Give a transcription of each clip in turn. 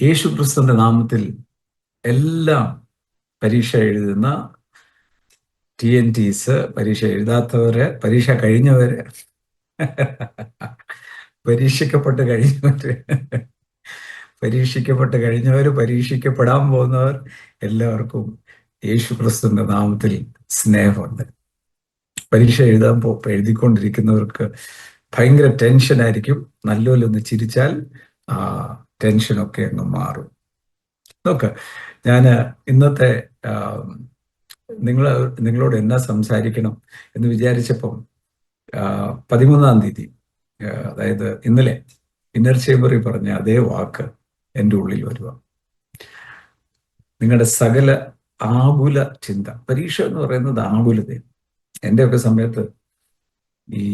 യേശു ക്രിസ്തുവിന്റെ നാമത്തിൽ എല്ലാം പരീക്ഷ എഴുതുന്ന TNTs, പരീക്ഷ എഴുതാത്തവര്, പരീക്ഷ കഴിഞ്ഞവര്, പരീക്ഷിക്കപ്പെട്ട് കഴിഞ്ഞവര്, പരീക്ഷിക്കപ്പെടാൻ പോകുന്നവർ, എല്ലാവർക്കും യേശു ക്രിസ്തുവിന്റെ നാമത്തിൽ സ്നേഹമുണ്ട്. പരീക്ഷ എഴുതിക്കൊണ്ടിരിക്കുന്നവർക്ക് ഭയങ്കര ടെൻഷനായിരിക്കും. നല്ലപോലെ ഒന്ന് ചിരിച്ചാൽ ആ ടെൻഷനൊക്കെ അങ്ങ് മാറും. നോക്ക്, ഞാൻ ഇന്നത്തെ നിങ്ങളോട് എന്നാ സംസാരിക്കണം എന്ന് വിചാരിച്ചപ്പം 13-ാം തീയതി, അതായത് ഇന്നലെ ഇന്നർ ചേംബറിൽ പറഞ്ഞ അതേ വാക്ക് എൻ്റെ ഉള്ളിൽ വരുക. നിങ്ങളുടെ സകല ആകുല ചിന്ത. പരീക്ഷ എന്ന് പറയുന്നത് ആകുലതയാണ്. എൻ്റെയൊക്കെ സമയത്ത് ഈ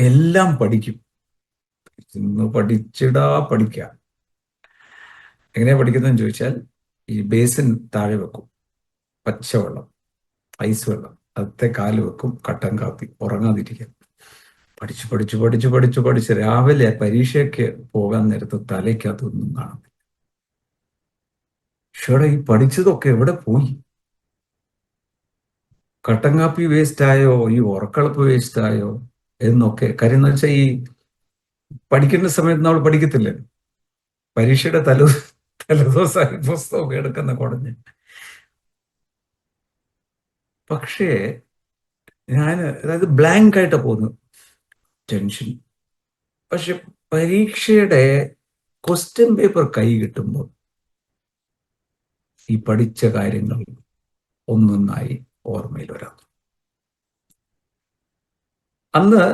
എല്ലാം പഠിക്കും, ഇന്ന് പഠിക്കാം. എങ്ങനെയാ പഠിക്കുന്നതെന്ന് ചോദിച്ചാൽ, ഈ ബേസിൻ താഴെ വെക്കും, പച്ചവെള്ളം, ഐസ് വെള്ളം, അതത്തെ കാല് വെക്കും, കട്ടൻ കാപ്പി, ഉറങ്ങാതിരിക്കും. പഠിച്ച് രാവിലെ പരീക്ഷയ്ക്ക് പോകാൻ നേരത്ത് തലയ്ക്കകത്തൊന്നും കാണുന്നില്ല. പക്ഷേ ഈ പഠിച്ചതൊക്കെ എവിടെ പോയി? കട്ടൻ കാപ്പി വേസ്റ്റായോ, ഈ ഉറക്കളപ്പ് വേസ്റ്റായോ എന്നൊക്കെ. കാര്യം എന്ന് വെച്ചാൽ, ഈ പഠിക്കേണ്ട സമയത്ത് നമ്മൾ പഠിക്കത്തില്ല. പരീക്ഷയുടെ തലേദിവസമായി പുസ്തകമൊക്കെ എടുക്കുന്ന കുടഞ്ഞ്. പക്ഷേ അതായത് ബ്ലാങ്ക് ആയിട്ട് പോകുന്നു, ടെൻഷൻ. പക്ഷെ പരീക്ഷയുടെ ക്വസ്റ്റ്യൻ പേപ്പർ കൈ കിട്ടുമ്പോൾ ഈ പഠിച്ച കാര്യങ്ങൾ ഒന്നൊന്നായി ഓർമ്മയിൽ വരാം. അന്ന്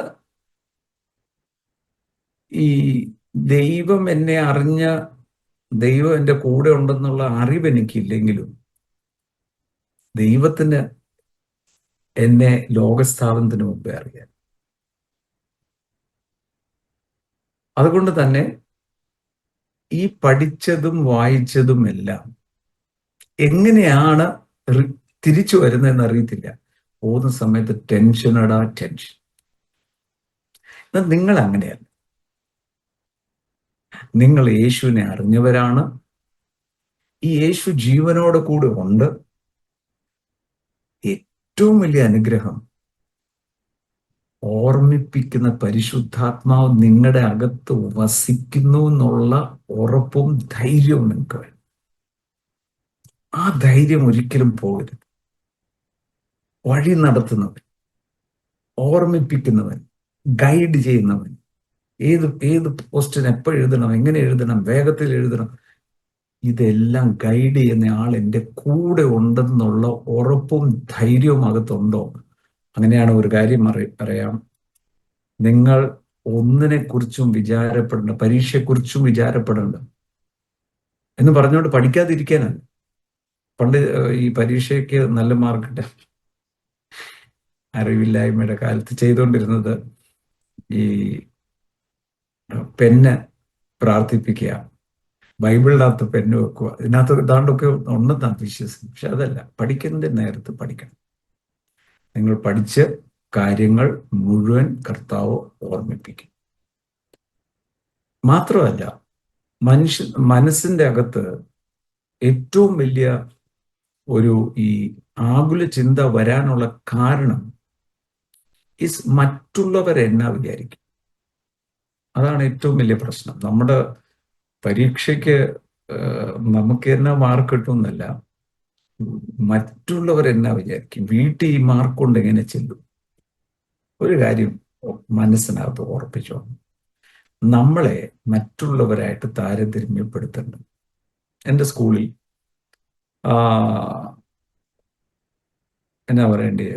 ഈ ദൈവം എന്നെ അറിഞ്ഞ, ദൈവം എൻ്റെ കൂടെ ഉണ്ടെന്നുള്ള അറിവ് എനിക്കില്ലെങ്കിലും ദൈവത്തിന് എന്നെ ലോകസ്ഥാപനത്തിന് മുമ്പേ അറിയാം. അതുകൊണ്ട് തന്നെ ഈ പഠിച്ചതും വായിച്ചതും എല്ലാം എങ്ങനെയാണ് തിരിച്ചു വരുന്നതെന്ന് അറിയത്തില്ല. പോകുന്ന സമയത്ത് ടെൻഷൻ. നിങ്ങൾ അങ്ങനെയല്ല. നിങ്ങൾ യേശുവിനെ അറിഞ്ഞവരാണ്. ഈ യേശു ജീവനോട് കൂടെ ഉണ്ട്. ഏറ്റവും വലിയ അനുഗ്രഹം, ഓർമ്മിപ്പിക്കുന്ന പരിശുദ്ധാത്മാവ് നിങ്ങളുടെ അകത്ത് വസിക്കുന്നു എന്നുള്ള ഉറപ്പും ധൈര്യവും നിങ്ങൾക്ക് വേണം. ആ ധൈര്യം ഒരിക്കലും പോകരുത്. വഴി നടത്തുന്നവൻ, ഓർമ്മിപ്പിക്കുന്നവൻ, ഗൈഡ് ചെയ്യുന്നവൻ, ഏത് പോസ്റ്റിന് എപ്പോഴെഴുതണം, എങ്ങനെ എഴുതണം, വേഗത്തിൽ എഴുതണം, ഇതെല്ലാം ഗൈഡ് ചെയ്യുന്ന ആൾ എൻ്റെ കൂടെ ഉണ്ടെന്നുള്ള ഉറപ്പും ധൈര്യവും അകത്തുണ്ടോ? അങ്ങനെയാണ് ഒരു കാര്യം പറയാം. നിങ്ങൾ ഒന്നിനെക്കുറിച്ചും വിചാരപ്പെടേണ്ട, പരീക്ഷയെക്കുറിച്ചും വിചാരപ്പെടേണ്ട എന്ന് പറഞ്ഞുകൊണ്ട് പഠിക്കാതിരിക്കാനല്ല. പണ്ട് ഈ പരീക്ഷയ്ക്ക് നല്ല മാർക്കിട്ട് അറിവില്ലായ്മയുടെ കാലത്ത് ചെയ്തുകൊണ്ടിരുന്നത് ഈ പെന്ന് പ്രാർത്ഥിപ്പിക്കുക, ബൈബിളിനകത്ത് പെന്ന് വെക്കുക, ഇതിനകത്ത് ഇതാണ്ടൊക്കെ ഉണ്ടെന്നാണ് വിശ്വസിക്കുന്നത്. പക്ഷെ അതല്ല. പഠിക്കുന്നതിന്റെ നേരത്ത് പഠിക്കണം. നിങ്ങൾ പഠിച്ച കാര്യങ്ങൾ മുഴുവൻ കർത്താവ് ഓർമ്മിപ്പിക്കും. മാത്രമല്ല, മനസ്സിന്റെ അകത്ത് ഏറ്റവും വലിയ ഒരു ഈ ആകുല ചിന്ത വരാനുള്ള കാരണം മറ്റുള്ളവരെന്നാ വിചാരിക്കും. അതാണ് ഏറ്റവും വലിയ പ്രശ്നം. നമ്മുടെ പരീക്ഷയ്ക്ക് നമുക്ക് എന്നാ മാർക്ക് കിട്ടുമെന്നല്ല, മറ്റുള്ളവരെന്നാ വിചാരിക്കും. വീട്ടിൽ ഈ മാർക്ക് കൊണ്ട് എങ്ങനെ ചെല്ലും? ഒരു കാര്യം മനസ്സിനകത്ത് ഉറപ്പിച്ചോ, നമ്മളെ മറ്റുള്ളവരായിട്ട് താരതമ്യപ്പെടുത്തണ്ട. എൻ്റെ സ്കൂളിൽ എന്നാ പറയേണ്ടത്,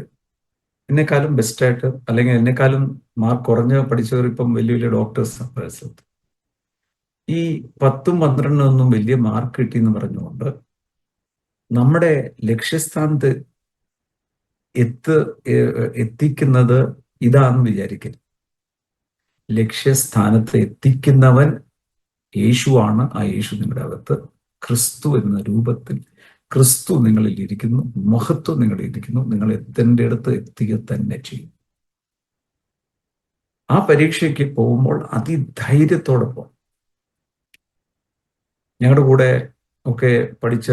എന്നെക്കാളും ബെസ്റ്റായിട്ട്, അല്ലെങ്കിൽ എന്നെക്കാളും മാർക്ക് കുറഞ്ഞ പഠിച്ചവർ ഇപ്പം വലിയ വലിയ ഡോക്ടേഴ്സ്. ഈ 10ഉം 12ഉം ഒന്നും വലിയ മാർക്ക് കിട്ടിയെന്ന് പറഞ്ഞുകൊണ്ട് നമ്മുടെ ലക്ഷ്യസ്ഥാനത്ത് എത്തിക്കുന്നത് ഇതാണെന്ന് വിചാരിക്കരുത്. ലക്ഷ്യസ്ഥാനത്ത് എത്തിക്കുന്നവൻ യേശുവാണ്. ആ യേശു നിങ്ങളുടെ അകത്ത് ക്രിസ്തു എന്ന രൂപത്തിൽ, ക്രിസ്തു നിങ്ങളിൽ ഇരിക്കുന്നു, മഹത്വം നിങ്ങളിൽ ഇരിക്കുന്നു. നിങ്ങൾ എത്തേണ്ട അടുത്ത് എത്തുക തന്നെ ചെയ്യും. ആ പരീക്ഷയ്ക്ക് പോകുമ്പോൾ അതിധൈര്യത്തോടൊപ്പം ഞങ്ങളുടെ കൂടെ ഒക്കെ പഠിച്ച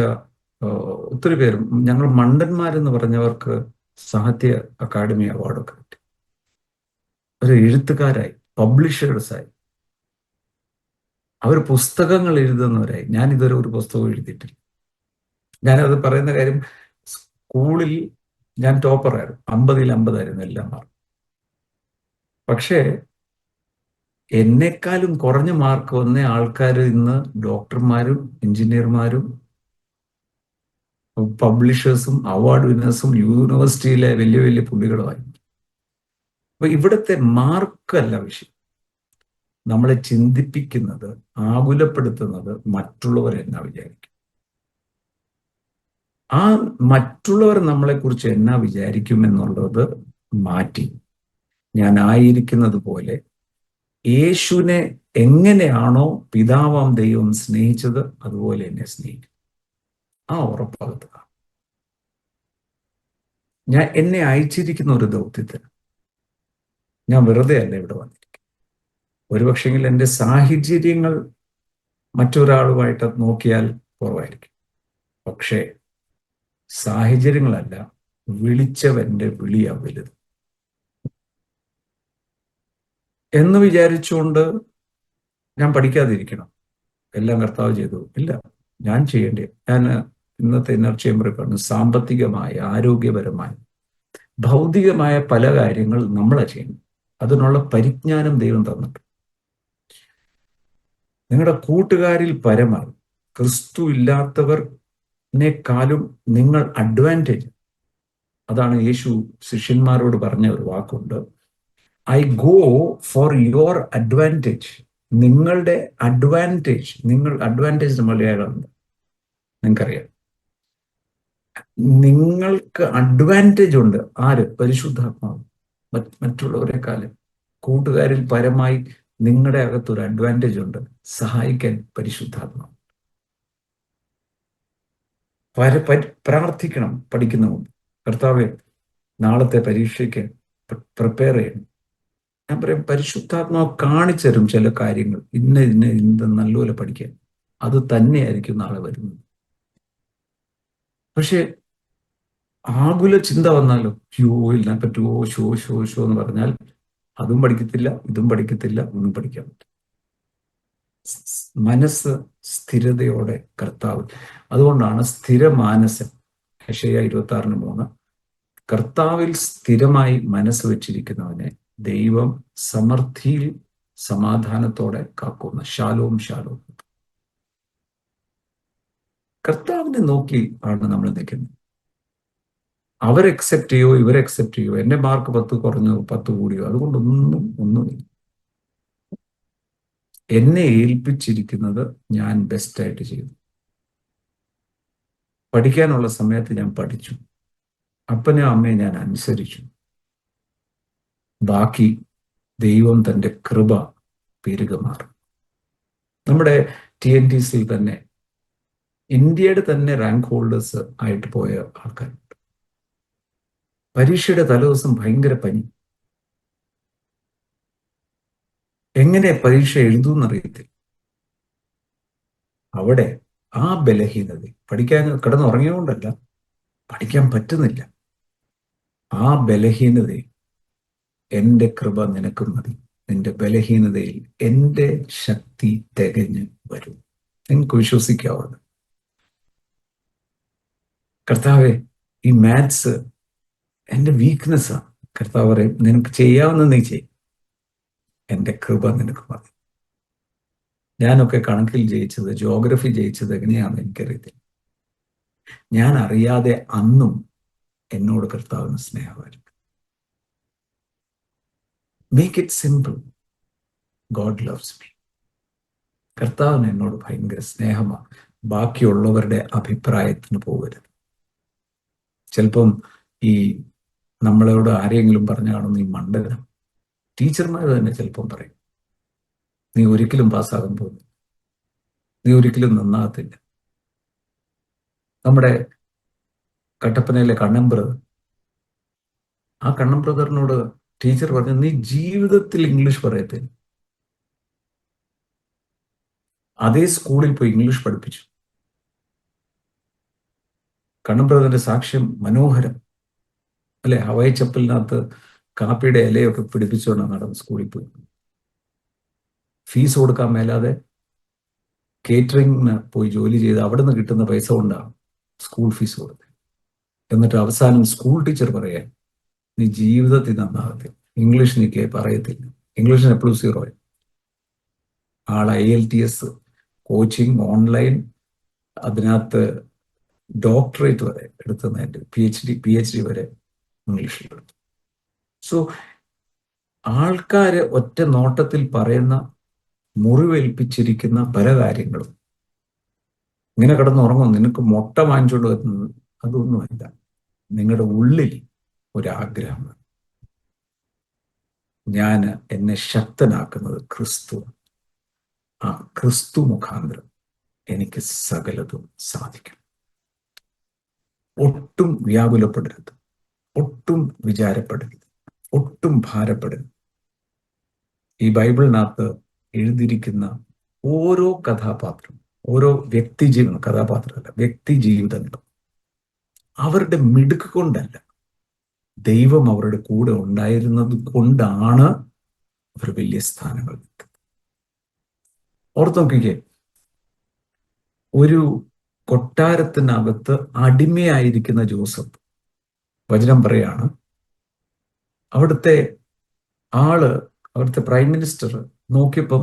ഒത്തിരി പേരും, ഞങ്ങൾ മണ്ടന്മാരെന്ന് പറഞ്ഞവർക്ക് സാഹിത്യ അക്കാദമി അവാർഡൊക്കെ കിട്ടി. ഒരു എഴുത്തുകാരായി, പബ്ലിഷേഴ്സായി, അവർ പുസ്തകങ്ങൾ എഴുതുന്നവരായി. ഞാൻ ഇതുവരെ ഒരു പുസ്തകം എഴുതിയിട്ടില്ല. ഞാനത് പറയുന്ന കാര്യം, സ്കൂളിൽ ഞാൻ ടോപ്പറായിരുന്നു, 50-ൽ 50 എല്ലാം മാർക്ക്. പക്ഷേ എന്നെക്കാളും കുറഞ്ഞ മാർക്ക് വന്ന ആൾക്കാർ ഇന്ന് ഡോക്ടർമാരും എഞ്ചിനീയർമാരും പബ്ലിഷേഴ്സും അവാർഡ് വിന്നേഴ്സും യൂണിവേഴ്സിറ്റിയിലെ വലിയ വലിയ പുള്ളികളുമായി. അപ്പൊ ഇവിടുത്തെ മാർക്കല്ല വിഷയം. നമ്മളെ ചിന്തിപ്പിക്കുന്നത്, ആകുലപ്പെടുത്തുന്നത് മറ്റുള്ളവർ എന്നാ വിചാരിക്കും. ആ മറ്റുള്ളവർ നമ്മളെക്കുറിച്ച് എന്നാ വിചാരിക്കും എന്നുള്ളത് മാറ്റി, ഞാൻ ആയിരിക്കുന്നത് പോലെ യേശുവിനെ എങ്ങനെയാണോ പിതാവാം ദൈവം സ്നേഹിച്ചത് അതുപോലെ എന്നെ സ്നേഹിക്കും. ആ ഉറപ്പകത്ത് എന്നെ അയച്ചിരിക്കുന്ന ഒരു ദൗത്യത്തിന് ഞാൻ വെറുതെ അല്ല ഇവിടെ വന്നിരിക്കും. ഒരുപക്ഷെങ്കിൽ എൻ്റെ സാഹചര്യങ്ങൾ മറ്റൊരാളുമായിട്ട് നോക്കിയാൽ കുറവായിരിക്കും. പക്ഷേ സാഹചര്യങ്ങളല്ല, വിളിച്ചവന്റെ വിളിയാ വലുത് എന്ന് വിചാരിച്ചുകൊണ്ട് ഞാൻ പഠിക്കാതിരിക്കണം. എല്ലാം കർത്താവ് ചെയ്തു, ഇല്ല. ഞാൻ ചെയ്യേണ്ടേ, ഞാൻ ഇന്നത്തെ ഇന്നർ ചേംബറിൽ പറഞ്ഞു, സാമ്പത്തികമായ, ആരോഗ്യപരമായ, ഭൗതികമായ പല കാര്യങ്ങൾ നമ്മളാ ചെയ്യുന്നു. അതിനുള്ള പരിജ്ഞാനം ദൈവം തന്നിട്ടുണ്ട്. നിങ്ങളുടെ കൂട്ടുകാരിൽ പരമായി ക്രിസ്തു ഇല്ലാത്തവരെക്കാളും നിങ്ങൾ അഡ്വാൻറ്റേജ്. അതാണ് യേശു ശിഷ്യന്മാരോട് പറഞ്ഞ ഒരു വാക്കുണ്ട്, I go for your advantage. നിങ്ങളുടെ അഡ്വാൻറ്റേജ്, നിങ്ങൾ അഡ്വാൻറ്റേജ് മലയാളമുണ്ട്, നിങ്ങൾക്കറിയാം. നിങ്ങൾക്ക് അഡ്വാൻറ്റേജ് ഉണ്ട്. ആര്? പരിശുദ്ധാത്മാവ്. മറ്റുള്ളവരെക്കാളും കൂട്ടുകാരിൽ പരമായി നിങ്ങളുടെ അകത്തൊരു അഡ്വാൻറ്റേജ് ഉണ്ട്, സഹായിക്കാൻ പരിശുദ്ധാത്മാവ്. പ്രാർത്ഥിക്കണം പഠിക്കുന്ന മുമ്പ്, കർത്താവേ നാളത്തെ പരീക്ഷയ്ക്ക് പ്രിപ്പയർ ചെയ്യണം. ഞാൻ പറയും, പരിശുദ്ധാത്മാവ് കാണിച്ചു തരും ചില കാര്യങ്ങൾ, ഇന്ന നല്ലപോലെ പഠിക്കാൻ. അത് തന്നെയായിരിക്കും നാളെ വരുന്നത്. പക്ഷെ ആകുല ചിന്ത വന്നാലോ, യോ ഇല്ല പറ്റുമോ, ഷോ എന്ന് പറഞ്ഞാൽ അതും പഠിക്കത്തില്ല, ഇതും പഠിക്കത്തില്ല, ഒന്നും പഠിക്കാൻ പറ്റില്ല. മനസ്സ് സ്ഥിരതയോടെ കർത്താവ്. അതുകൊണ്ടാണ് സ്ഥിരമാനസൻ, യെശയ്യാ 26:3, കർത്താവിൽ സ്ഥിരമായി മനസ്സ് വെച്ചിരിക്കുന്നവനെ ദൈവം സമൃദ്ധിയിൽ സമാധാനത്തോടെ കാക്കുന്ന. ശാലോം ശാലോം. കർത്താവിനെ നോക്കി ആണ് നമ്മൾ നിൽക്കുന്നത്. അവർ അക്സെപ്റ്റ് ചെയ്യോ, ഇവർ അക്സെപ്റ്റ് ചെയ്യോ, എന്റെ മാർക്ക് 10 കുറഞ്ഞോ 10 കൂടിയോ, ഒന്നുമില്ല. എന്നെ ഏൽപ്പിച്ചിരിക്കുന്നത് ഞാൻ ബെസ്റ്റായിട്ട് ചെയ്തു. പഠിക്കാനുള്ള സമയത്ത് ഞാൻ പഠിച്ചു, അപ്പനെ അമ്മയെ ഞാൻ അനുസരിച്ചു. ബാക്കി ദൈവം തൻ്റെ കൃപ പെരുക മാറും. നമ്മുടെ TNTC തന്നെ ഇന്ത്യയുടെ തന്നെ റാങ്ക് ഹോൾഡേഴ്സ് ആയിട്ട് പോയ ആൾക്കാരുണ്ട്. പരീക്ഷയുടെ തലേദിവസം ഭയങ്കര പനി, എങ്ങനെ പരീക്ഷ എഴുതുമെന്നറിയത്തില്ല. അവിടെ ആ ബലഹീനത, പഠിക്കാൻ കിടന്നുറങ്ങിയോണ്ടല്ല, പഠിക്കാൻ പറ്റുന്നില്ല. ആ ബലഹീനത, എൻ്റെ കൃപ നിനക്ക് മതി, നിന്റെ ബലഹീനതയിൽ എൻ്റെ ശക്തി തികഞ്ഞ് വരും. നിങ്ങൾക്ക് വിശ്വസിക്കാവുന്നത്. കർത്താവെ, ഈ മാത്സ് എൻ്റെ വീക്ക്നെസ്സാണ്. കർത്താവ് പറയും, നിനക്ക് ചെയ്യാവുന്ന നീ ചെയ്യും, എൻ്റെ കൃപ നിനക്ക് മതി. ഞാനൊക്കെ കണക്കിൽ ജയിച്ചത്, ജോഗ്രഫി ജയിച്ചത് എങ്ങനെയാണെന്ന് എനിക്കറിയത്തില്ല. ഞാൻ അറിയാതെ അന്നും എന്നോട് കർത്താവിന് സ്നേഹമായിരുന്നു. Make it simple, God loves me. കർത്താവിന് എന്നോട് ഭയങ്കര സ്നേഹമാണ്. ബാക്കിയുള്ളവരുടെ അഭിപ്രായത്തിന് പോകരുത്. ചിലപ്പം ഈ നമ്മളോട് ആരെങ്കിലും പറഞ്ഞു കാണും, നീ മണ്ടനം. ടീച്ചർമാർ തന്നെ ചിലപ്പം പറയും, നീ ഒരിക്കലും പാസ്സാകാൻ പോകുന്നു, നീ ഒരിക്കലും നന്നാകത്തില്ല. നമ്മുടെ കട്ടപ്പനയിലെ കണ്ണൻ ബ്രദർ, ആ കണ്ണൻ ബ്രദറിനോട് ടീച്ചർ പറഞ്ഞു, നീ ജീവിതത്തിൽ ഇംഗ്ലീഷ് പറയത്തില്ല. അതേ സ്കൂളിൽ പോയി ഇംഗ്ലീഷ് പഠിപ്പിച്ചു. കണ്ണൻ ബ്രദറിന്റെ സാക്ഷ്യം മനോഹരം അല്ലെ. ഹവായി ചപ്പലിനകത്ത് കാപ്പിയുടെ ഇലയൊക്കെ പിടിപ്പിച്ചുകൊണ്ടാണ് നടന്ന് സ്കൂളിൽ പോയി. ഫീസ് കൊടുക്കാൻ മേലാതെ കേറ്ററിംഗിന് പോയി ജോലി ചെയ്ത് അവിടെ നിന്ന് കിട്ടുന്ന പൈസ കൊണ്ടാണ് സ്കൂൾ ഫീസ് കൊടുത്തത്. എന്നിട്ട് അവസാനം സ്കൂൾ ടീച്ചർ പറയാൻ, നീ ജീവിതത്തിൽ നന്നാകത്തില്ല, ഇംഗ്ലീഷ് നീ പറയത്തില്ല, ഇംഗ്ലീഷിന് എപ്പോഴും 0. ആൾ IELTS കോച്ചിങ് ഓൺലൈൻ, അതിനകത്ത് ഡോക്ടറേറ്റ് വരെ എടുത്തുന്നതിൻ്റെ PhD വരെ ഇംഗ്ലീഷിലെടുത്തു. സോ ആൾക്കാര് ഒറ്റ നോട്ടത്തിൽ പറയുന്ന മുറിവേൽപ്പിച്ചിരിക്കുന്ന പല കാര്യങ്ങളും, ഇങ്ങനെ കിടന്നുറങ്ങും, നിനക്ക് മുട്ട വാങ്ങിച്ചുകൊണ്ട് വരുന്നത്, അതൊന്നുമല്ല. നിങ്ങളുടെ ഉള്ളിൽ ഒരാഗ്രഹമാണ്, ഞാൻ എന്നെ ശക്തനാക്കുന്നത് ക്രിസ്തു, ആ ക്രിസ്തു മുഖാന്തരം എനിക്ക് സകലതും സാധിക്കും. ഒട്ടും വ്യാകുലപ്പെടരുത്, ഒട്ടും വിചാരപ്പെടരുത്, ഒട്ടും ഭാരപ്പെടരുത്. ഈ ബൈബിളിനകത്ത് എഴുതിയിരിക്കുന്ന ഓരോ കഥാപാത്രം, ഓരോ വ്യക്തി ജീവിതങ്ങളും അവരുടെ മിടുക്ക് കൊണ്ടല്ല, ദൈവം അവരുടെ കൂടെ ഉണ്ടായിരുന്നത് കൊണ്ടാണ് അവർ വലിയ സ്ഥാനങ്ങൾ എത്തുന്നത്. ഓർത്ത് നോക്കിക്കേ, ഒരു കൊട്ടാരത്തിനകത്ത് അടിമയായിരിക്കുന്ന ജോസഫ്, വചനം പറയാണ്, അവിടുത്തെ പ്രൈം മിനിസ്റ്റർ നോക്കിയപ്പം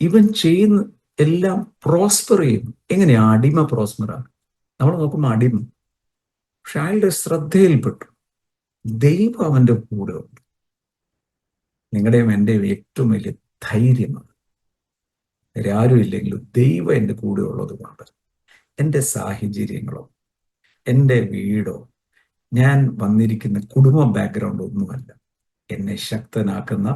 ഇവൻ ചെയ്യുന്ന എല്ലാം പ്രോസ്പർ ചെയ്യുന്നു. എങ്ങനെയാ അടിമ പ്രോസ്പറാണ്? നമ്മൾ നോക്കുമ്പോൾ അടിമ, പക്ഷെ അയാളുടെ ശ്രദ്ധയിൽപ്പെട്ടു ദൈവം അവന്റെ കൂടെ ഉണ്ട്. നിങ്ങളുടെയും എൻ്റെയും ഏറ്റവും വലിയ ധൈര്യമാണ്, ആരും ഇല്ലെങ്കിലും ദൈവം എൻ്റെ കൂടെ ഉള്ളത് കൊണ്ട് എൻ്റെ സാഹചര്യങ്ങളോ എൻ്റെ വീടോ ഞാൻ വന്നിരിക്കുന്ന കുടുംബ ബാക്ക്ഗ്രൗണ്ട് ഒന്നുമല്ല, എന്നെ ശക്തനാക്കുന്ന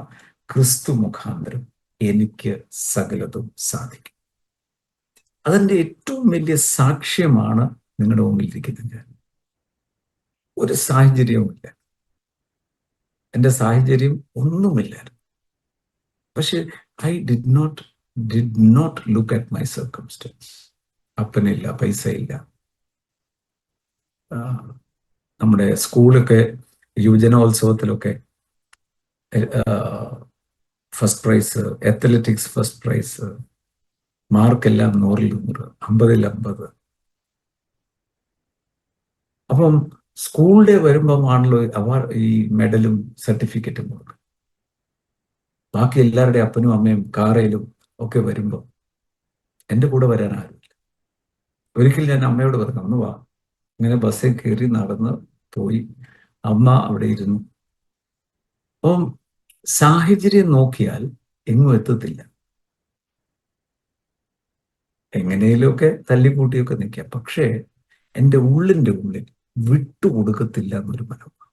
ക്രിസ്തു മുഖാന്തരം എനിക്ക് സകലതും സാധിക്കും. അതിൻ്റെ ഏറ്റവും വലിയ സാക്ഷ്യമാണ് നിങ്ങളുടെ മുമ്പിലിരിക്കുന്നത്. ഞാൻ ഒരു സാഹചര്യവുമില്ല, എൻ്റെ സാഹചര്യം ഒന്നുമില്ലായിരുന്നു, പക്ഷെ I did not look at my circumstance. അപ്പനില്ല, പൈസ ഇല്ല. നമ്മുടെ സ്കൂളൊക്കെ യുവജനോത്സവത്തിലൊക്കെ first prize, athletics first prize, മാർക്കെല്ലാം 100-ൽ 100, 50-ൽ 50. അപ്പം സ്കൂൾ ഡേ വരുമ്പം ആണല്ലോ ഈ മെഡലും സർട്ടിഫിക്കറ്റും കൊടുക്കും. ബാക്കി എല്ലാവരുടെ അപ്പനും അമ്മയും കാറയിലും ഒക്കെ വരുമ്പോൾ എൻ്റെ കൂടെ വരാൻ ആരുമില്ല. ഒരിക്കൽ ഞാൻ അമ്മയോട് പറഞ്ഞു, ഒന്ന് വാ. ഇങ്ങനെ ബസ്സിൽ കയറി നടന്ന് പോയി, അമ്മ അവിടെ ഇരുന്നു. അപ്പം സാഹചര്യം നോക്കിയാൽ എങ്ങും എത്തത്തില്ല, എങ്ങനെയൊക്കെ തല്ലിക്കൂട്ടിയൊക്കെ നിൽക്കാം, പക്ഷേ എൻ്റെ ഉള്ളിൻ്റെ ഉള്ളിൽ വിട്ടുകൊടുക്കത്തില്ല എന്നൊരു മനോഭാവം,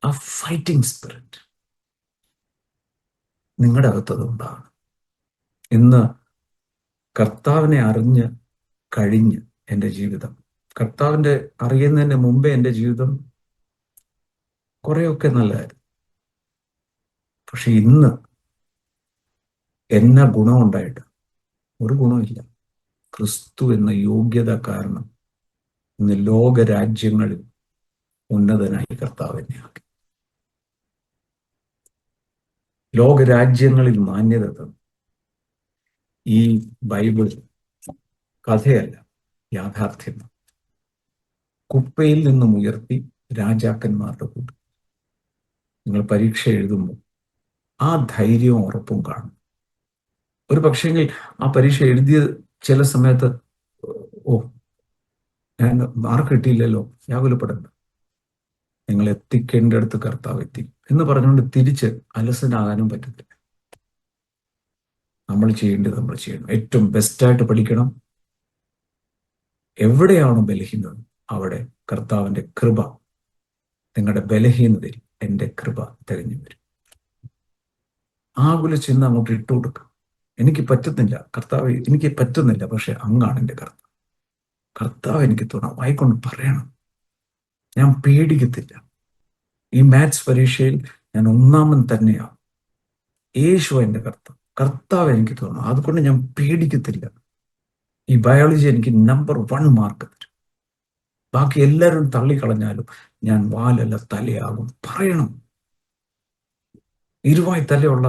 ആ ഫൈറ്റിംഗ് സ്പിരിറ്റ് നിങ്ങളുടെ അകത്തതുണ്ടാണ്. ഇന്ന് കർത്താവിനെ അറിഞ്ഞ് കഴിഞ്ഞ് എൻ്റെ ജീവിതം, കർത്താവിൻ്റെ അറിയുന്നതിന് മുമ്പേ എൻ്റെ ജീവിതം കുറേയൊക്കെ നല്ലതായിരുന്നു. പക്ഷെ ഇന്ന് എന്നാ ഗുണമുണ്ടായിട്ട് ഒരു ഗുണമില്ല. ക്രിസ്തു എന്ന യോഗ്യത കാരണം ഇന്ന് ലോകരാജ്യങ്ങളിൽ ഉന്നതനായി കർത്താവ് എന്നെ ആക്കി. ലോകരാജ്യങ്ങളിൽ മാന്യത തന്നു. ഈ ബൈബിൾ കഥയല്ല, യാഥാർത്ഥ്യമാണ്. കുപ്പയിൽ നിന്നും ഉയർത്തി രാജാക്കന്മാരുടെ കൂട്ടം. നിങ്ങൾ പരീക്ഷ എഴുതുമ്പോൾ ആ ധൈര്യവും ഉറപ്പും കാണും. ഒരു പക്ഷേങ്കിൽ ആ പരീക്ഷ എഴുതിയ ചില സമയത്ത്, ഓ ഞാൻ മാർക്ക് കിട്ടിയില്ലല്ലോ, വ്യാകുലപ്പെടേണ്ട, നിങ്ങൾ എത്തിക്കേണ്ടടുത്ത് കർത്താവ് എത്തി എന്ന് പറഞ്ഞുകൊണ്ട് തിരിച്ച് അലസനാകാനും പറ്റത്തില്ല. നമ്മൾ ചെയ്യേണ്ടത് നമ്മൾ ചെയ്യണം. ഏറ്റവും ബെസ്റ്റായിട്ട് പഠിക്കണം. എവിടെയാണോ ബലഹീനത അവിടെ കർത്താവിൻ്റെ കൃപ, നിങ്ങളുടെ ബലഹീനതയിൽ എൻ്റെ കൃപ തികഞ്ഞു വരും. ആകുല ചിന്ത അങ്ങോട്ട് ഇട്ടു കൊടുക്കുക. എനിക്ക് പറ്റുന്നില്ല കർത്താവ്, എനിക്ക് പറ്റുന്നില്ല, പക്ഷെ അങ്ങാണ് എൻ്റെ കർത്താവ്. കർത്താവ് എനിക്ക് തുണ, വായിക്കൊണ്ട് പറയണം, ഞാൻ പേടിക്കത്തില്ല. ഈ മാത്സ് പരീക്ഷയിൽ ഞാൻ ഒന്നാമൻ തന്നെയാണ്. യേശു എൻ്റെ കർത്താവ്, കർത്താവ് എനിക്ക് തോന്നുന്നു, അതുകൊണ്ട് ഞാൻ പേടിക്കത്തില്ല. ഈ ബയോളജി എനിക്ക് നമ്പർ 1 മാർക്ക് തരും. ബാക്കി എല്ലാവരും തള്ളിക്കളഞ്ഞാലും ഞാൻ വാലല്ല തലയാകും. പറയണം. ഇരുവായി തലയുള്ള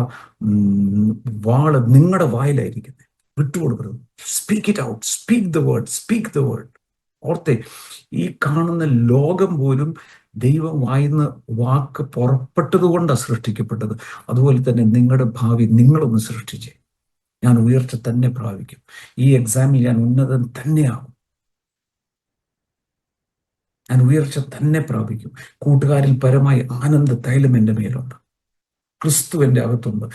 വാള് നിങ്ങളുടെ വായിലായിരിക്കുന്നത്. വിട്ടുകൊടുക്കരുത്. Speak it out. Speak the word. Speak the word. ഓർത്തെ, ഈ കാണുന്ന ലോകം പോലും ദൈവം വായിന്ന് വാക്ക് പുറപ്പെട്ടത് കൊണ്ടാണ് സൃഷ്ടിക്കപ്പെട്ടത്. അതുപോലെ തന്നെ നിങ്ങളുടെ ഭാവി നിങ്ങളൊന്ന് സൃഷ്ടിച്ചേ. ഞാൻ ഉയർച്ച തന്നെ പ്രാപിക്കും. ഈ എക്സാമിൽ ഞാൻ ഉന്നതൻ തന്നെയാകും. ഞാൻ ഉയർച്ച തന്നെ പ്രാപിക്കും. കൂട്ടുകാരിൽ പരമായി ആനന്ദ തൈലം എൻ്റെ മേലുണ്ട്. ക്രിസ്തു എൻ്റെ അകത്തുണ്ട്.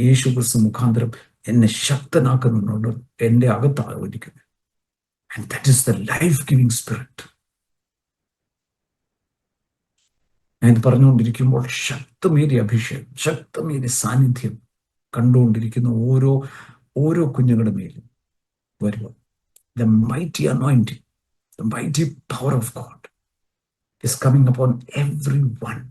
യേശു ക്രിസ്തു മുഖാന്തരം എന്നെ ശക്തനാക്കുന്നുണ്ട്. എൻ്റെ അകത്തായിരിക്കുന്നത്. And that is the life-giving spirit. ഞാൻ പറഞ്ഞുകൊണ്ടിരിക്കുമ്പോൾ ശക്തമേറിയ അഭിഷേകം, ശക്തമേറിയ സാന്നിധ്യം കണ്ടുകൊണ്ടിരിക്കുന്ന ഓരോ കുഞ്ഞുങ്ങളുടെ മേലും വരുക. The mighty anointing, the mighty power of God is coming upon everyone.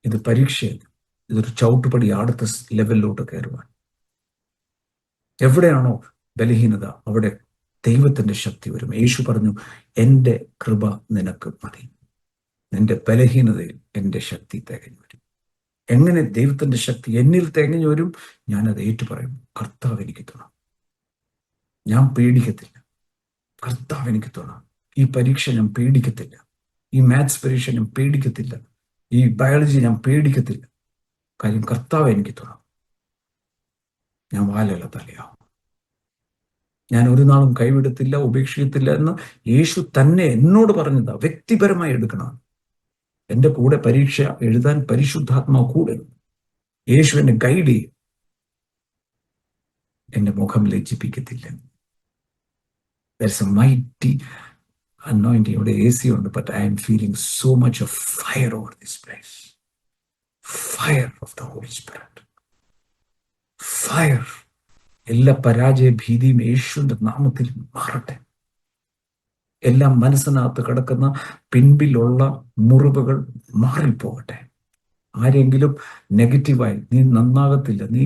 ഇത് പരീക്ഷയല്ല, ഇതൊരു ചവിട്ടുപടി അടുത്ത ലെവലിലോട്ട് കയറുവാൻ. എവിടെയാണോ ബലഹീനത അവിടെ ദൈവത്തിന്റെ ശക്തി വരും. യേശു പറഞ്ഞു, എൻ്റെ കൃപ നിനക്ക് മതി, നിന്റെ ബലഹീനതയിൽ എൻ്റെ ശക്തി തികഞ്ഞു വരും. എങ്ങനെ ദൈവത്തിന്റെ ശക്തി എന്നിൽ തികഞ്ഞു വരും? ഞാനത് ഏറ്റുപറയും. കർത്താവ് എനിക്ക് തുണ, ഞാൻ പേടിക്കത്തില്ല. കർത്താവ് എനിക്ക് തുണ. ഈ പരീക്ഷ ഞാൻ പേടിക്കത്തില്ല. ഈ മാത്സ് പരീക്ഷ ഞാൻ പേടിക്കത്തില്ല. ഈ ബയോളജി ഞാൻ പേടിക്കത്തില്ല. കാര്യം കർത്താവ് എനിക്ക് തുണ. ഞാൻ വാലല്ല തലയാവും. ഞാൻ ഒരു നാളും കൈവിടത്തില്ല, ഉപേക്ഷിക്കത്തില്ല എന്ന് യേശു തന്നെ എന്നോട് പറഞ്ഞതാ. വ്യക്തിപരമായി എടുക്കണം. എൻ്റെ കൂടെ പരീക്ഷ എഴുതാൻ പരിശുദ്ധാത്മാവ് കൂടെ. യേശു എന്നെ ഗൈഡ് ചെയ്യും. എന്റെ മുഖം ലജ്ജിപ്പിക്കത്തില്ല. There's a mighty anointing. ഇവിടെ AC ഉണ്ട്, but I am feeling so much of fire over this place. Fire of the Holy Spirit. Fire. എല്ലാ പരാജയ ഭീതിയും യേശുവിന്റെ നാമത്തിൽ മാറട്ടെ. എല്ലാം മനസ്സിനകത്ത് കിടക്കുന്ന പിൻപിലുള്ള മുറിവുകൾ മാറിപ്പോകട്ടെ. ആരെങ്കിലും നെഗറ്റീവായി നീ നന്നാകത്തില്ല, നീ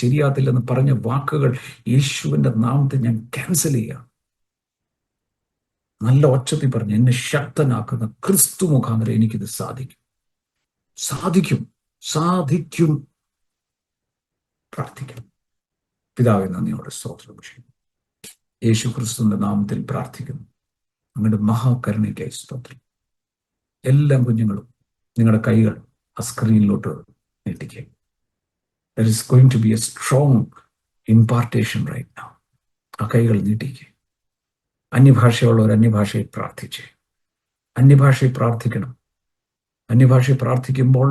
ശരിയാകത്തില്ലെന്ന് പറഞ്ഞ വാക്കുകൾ യേശുവിന്റെ നാമത്തിൽ ഞാൻ ക്യാൻസൽ ചെയ്യാം. നല്ല ഒച്ചത്തിൽ പറഞ്ഞു, എന്നെ ശക്തനാക്കുന്ന ക്രിസ്തു മുഖാന്തരം എനിക്കിത് സാധിക്കും. സാധിക്കും, സാധിക്കും. പ്രാർത്ഥിക്കാം. പിതാവേ, നന്ദിയോടെ സ്തോത്രം ചെയ്യും. യേശു ക്രിസ്തുവിന്റെ നാമത്തിൽ പ്രാർത്ഥിക്കുന്നു. നിങ്ങളുടെ മഹാകരുണയ്ക്കായി സ്തോത്രം. എല്ലാ കുഞ്ഞുങ്ങളും നിങ്ങളുടെ കൈകൾ ആ സ്ക്രീനിലോട്ട് നീട്ടിക്കുക. There is going to be a strong impartation right now. ആ കൈകൾ നീട്ടിക്കുക. അന്യഭാഷയുള്ളവർ അന്യഭാഷയിൽ പ്രാർത്ഥിച്ചേ. അന്യഭാഷയിൽ പ്രാർത്ഥിക്കണം. അന്യഭാഷയിൽ പ്രാർത്ഥിക്കുമ്പോൾ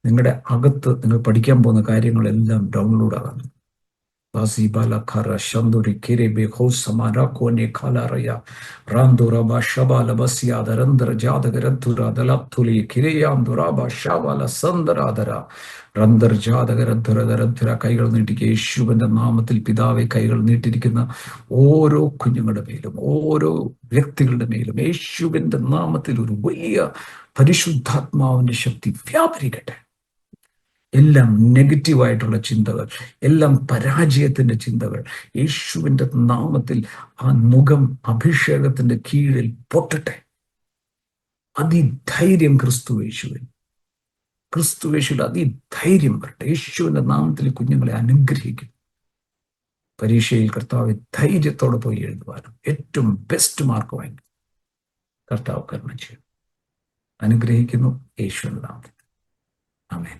നിങ്ങളുടെ അകത്ത് നിങ്ങൾ പഠിക്കാൻ പോകുന്ന കാര്യങ്ങളെല്ലാം ഡൗൺലോഡ് ആകാം. കൈകൾ നീട്ടിക്കുക. യേശുവിന്റെ നാമത്തിൽ പിതാവെ, കൈകൾ നീട്ടിയിരിക്കുന്ന ഓരോ കുഞ്ഞുങ്ങളുടെ മേലും ഓരോ വ്യക്തികളുടെ മേലും യേശുവിന്റെ നാമത്തിൽ ഒരു വലിയ പരിശുദ്ധാത്മാവിന്റെ ശക്തി വ്യാപരിക്കട്ടെ. എല്ലാം നെഗറ്റീവായിട്ടുള്ള ചിന്തകൾ, എല്ലാം പരാജയത്തിന്റെ ചിന്തകൾ യേശുവിന്റെ നാമത്തിൽ ആ മുഖം അഭിഷേകത്തിന്റെ കീഴിൽ പൊട്ടട്ടെ. അതിധൈര്യം ക്രിസ്തുയേശുവിൽ അതിധൈര്യം വരട്ടെ. യേശുവിന്റെ നാമത്തിൽ കുഞ്ഞുങ്ങളെ അനുഗ്രഹിക്കും. പരീക്ഷയിൽ കർത്താവ് ധൈര്യത്തോടെ പോയി എഴുതുവാനും ഏറ്റവും ബെസ്റ്റ് മാർക്ക് വാങ്ങി കർത്താവ് കരുണ ചെയ്യും. അനുഗ്രഹിക്കുന്നു യേശുവിന്റെ നാമത്തിൽ. ആമേൻ.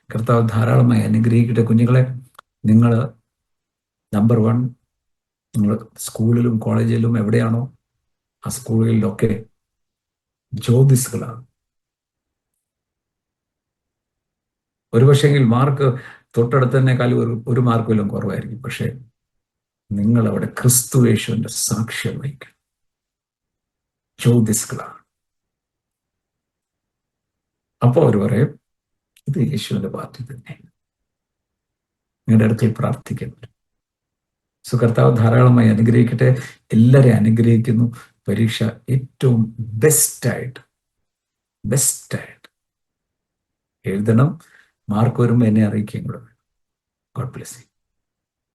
കർത്താവ് ധാരാളമായി അനുഗ്രഹിക്കട്ടെ. കുഞ്ഞുങ്ങളെ, നിങ്ങൾ നമ്പർ 1, നിങ്ങൾ സ്കൂളിലും കോളേജിലും എവിടെയാണോ ആ സ്കൂളുകളിലൊക്കെ ജ്യോതിസുകളാണ്. ഒരുപക്ഷെങ്കിൽ മാർക്ക് തൊട്ടടുത്തതിനേക്കാൾ ഒരു മാർക്ക് വല്ലതും കുറവായിരിക്കും. പക്ഷെ നിങ്ങൾ അവിടെ ക്രിസ്തു യേശുവിന്റെ സാക്ഷ്യം വഹിക്കണം. ജ്യോതിസുകളാണ്. അപ്പോൾ അവർ പറയും, ഇത് യേശുവിന്റെ പാർട്ടി തന്നെ. നിങ്ങളുടെ അടുത്ത് പ്രാർത്ഥിക്കുന്നു. കർത്താവ് ധാരാളമായി അനുഗ്രഹിക്കട്ടെ. എല്ലാവരെയും അനുഗ്രഹിക്കുന്നു. പരീക്ഷ ഏറ്റവും ബെസ്റ്റായിട്ട് എഴുതണം. മാർക്ക് വരുമ്പോൾ എന്നെ അറിയിക്കുകയും കൂടെ. God bless you.